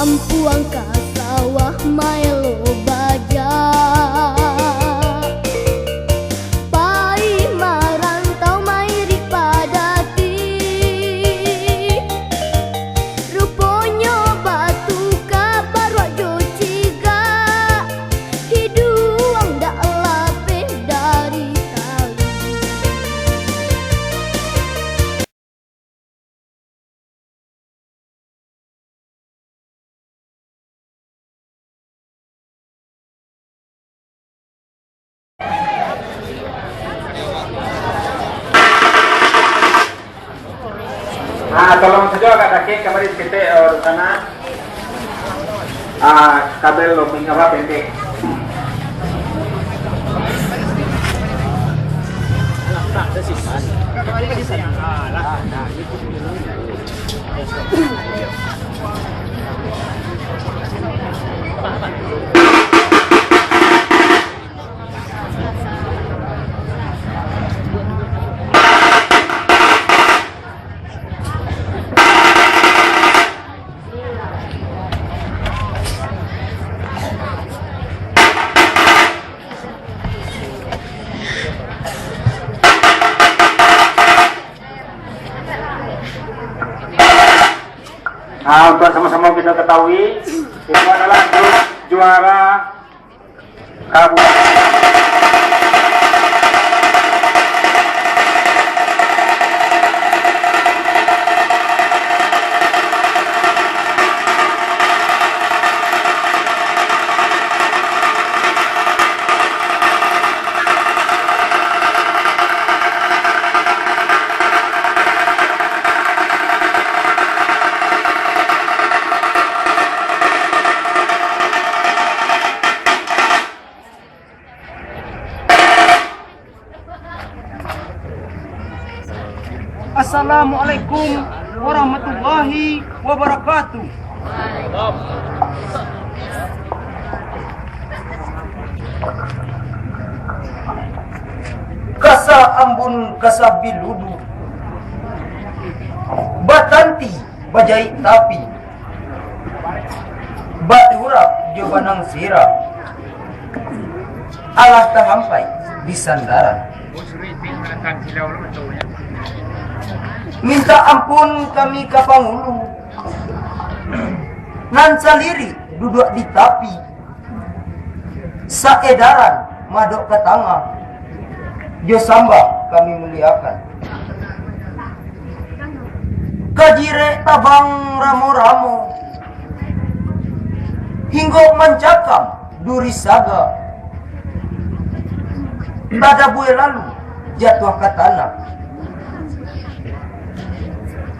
ampuang ka sawah maelo baja. Pai marantau mairi padati, ruponyo batu ka barwa jociga, hiduang dak lapeh dari tali. Tolong saja Kak Daki kemarin PT sana kabel looping apa pendek. Untuk sama-sama kita ketahui, itu adalah grup juara kabupaten. Assalamualaikum warahmatullahi wabarakatuh. Kasa ambun kasa biludu, batanti bajai tapi, baturap jabanang sira, alah tahampai di sandaran. Minta ampun kami ka Pangulu, nan saliri duduk di tapi, saedaran madok ke tangah, jo sambah kami muliakan. Kajire tabang ramo-ramo, hinggo mencakam duri saga, tada bue lalu jatuh ke tanah.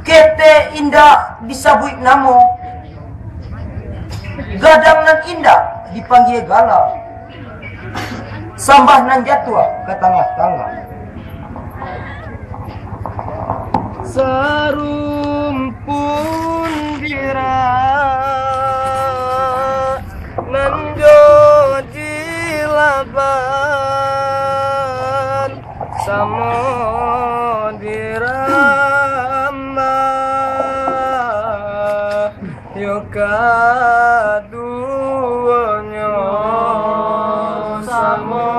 Kete indah disabui namo, gadang nan indah dipanggil gala, sambah nan jatuh ke tengah-tengah. Sarumpun dira nan joji laban samodira kaduanya samodirama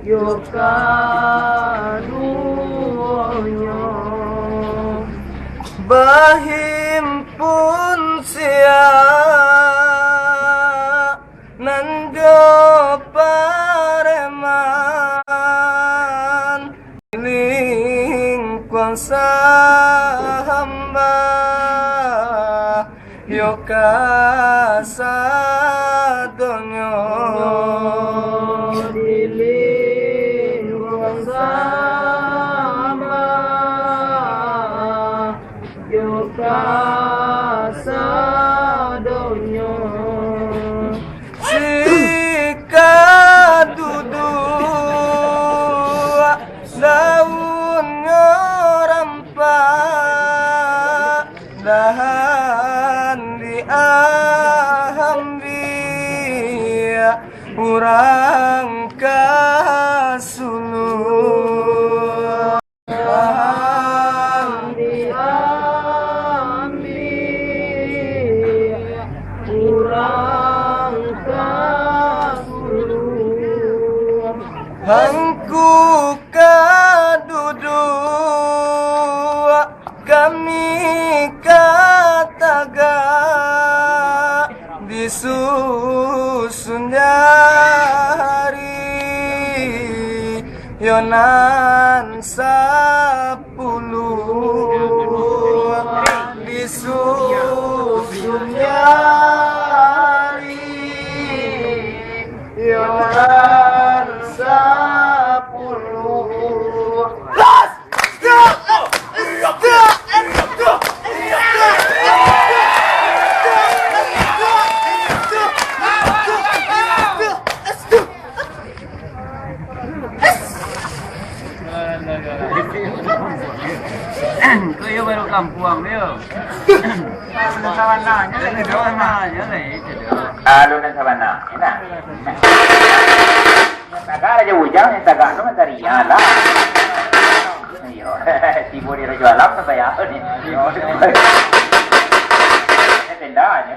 yo kaduanya bahim pun sia nando pareman kuasa hamba yo kasadonyo diling kuasa hamba yo kasadonyo sika dudu dahan di ahambia kanan 10 disusun nyari kanan 10 las Kau ya baru kampung dia. Sawananya leh. Alun dan sabana. Enak. Taga aja ujang, taga tu mencari ala. Iyo, timur di Raja Alam sampai apa ni? Iyo, tenda aja.